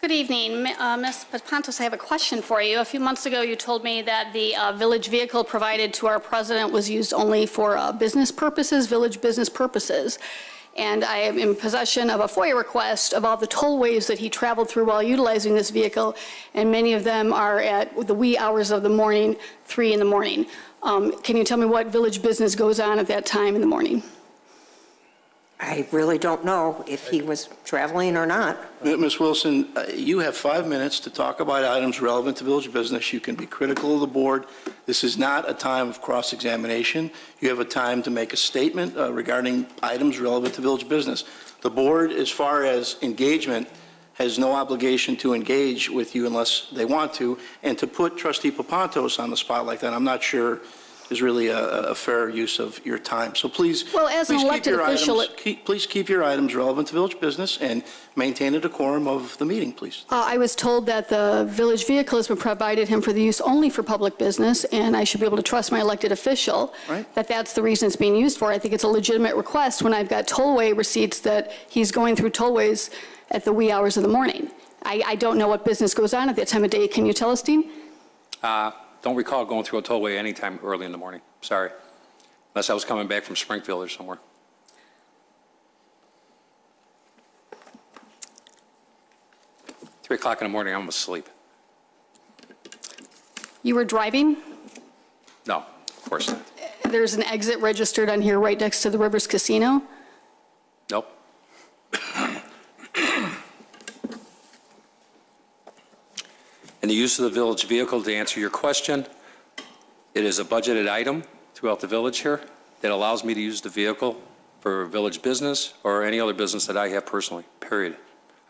Good evening. Ms. Papantos, I have a question for you. A few months ago, you told me that the village vehicle provided to our president was used only for business purposes, village business purposes. And I am in possession of a FOIA request of all the tollways that he traveled through while utilizing this vehicle, and many of them are at the wee hours of the morning, 3 in the morning. Can you tell me what village business goes on at that time in the morning? I really don't know if he was traveling or not. Ms. Wilson, you have 5 minutes to talk about items relevant to village business. You can be critical of the board. This is not a time of cross-examination. You have a time to make a statement regarding items relevant to village business. The board, as far as engagement, has no obligation to engage with you unless they want to, and to put Trustee Papantos on the spot like that, I'm not sure is really a fair use of your time. So please, well, as an elected official, please keep your items relevant to village business and maintain a decorum of the meeting, please. I was told that the village vehicle has been provided him for the use only for public business, and I should be able to trust my elected official that that's the reason it's being used for. I think it's a legitimate request when I've got tollway receipts that he's going through tollways at the wee hours of the morning. I don't know what business goes on at that time of day. Can you tell us, Dean? Don't recall going through a tollway anytime early in the morning. Sorry. Unless I was coming back from Springfield or somewhere. Three o'clock in the morning, I'm asleep. You were driving? No, of course not. There's an exit registered on here right next to the Rivers Casino. Nope. And the use of the village vehicle, to answer your question, it is a budgeted item throughout the village here that allows me to use the vehicle for village business or any other business that I have personally, period.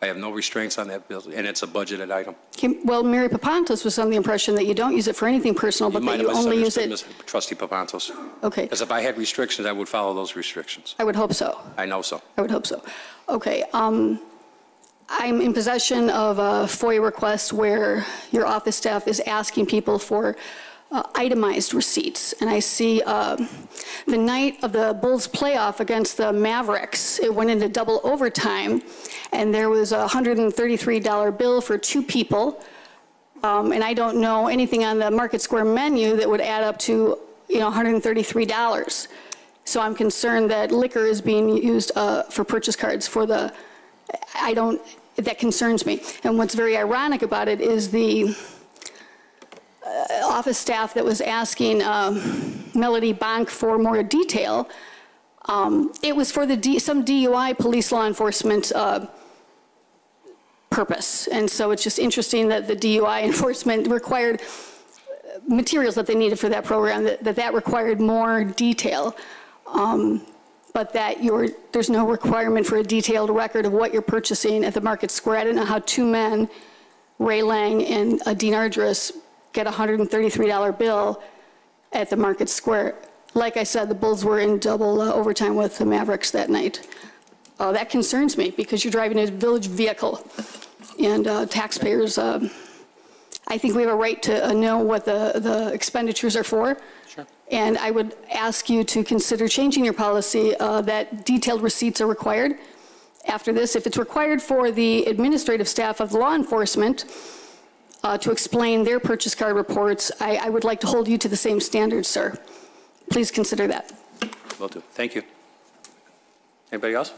I have no restraints on that bill, and it's a budgeted item. Okay, well, Mary Papantos was under the impression that you don't use it for anything personal, but that you only use it. Trustee Papantos. Okay. Because if I had restrictions, I would follow those restrictions. I would hope so. I know so. I would hope so. Okay. I'm in possession of a FOIA request where your office staff is asking people for itemized receipts. And I see the night of the Bulls playoff against the Mavericks, it went into double overtime, and there was a $133 bill for 2 people. And I don't know anything on the Market Square menu that would add up to, $133. So I'm concerned that liquor is being used for purchase cards for the, that concerns me. And what's very ironic about it is the office staff that was asking Melody Bonk for more detail. It was for some DUI police law enforcement purpose. And so it's just interesting that the DUI enforcement required materials that they needed for that program, that required more detail. But that there's no requirement for a detailed record of what you're purchasing at the Market Square. I don't know how 2 men, Ray Lang and Dean Argiris, get a $133 bill at the Market Square. Like I said, the Bulls were in double overtime with the Mavericks that night. That concerns me because you're driving a village vehicle, and taxpayers, I think we have a right to know what the expenditures are for. Sure. And I would ask you to consider changing your policy that detailed receipts are required. After this, if it's required for the administrative staff of law enforcement to explain their purchase card reports, I would like to hold you to the same standards, sir. Please consider that. Will do. Thank you. Anybody else?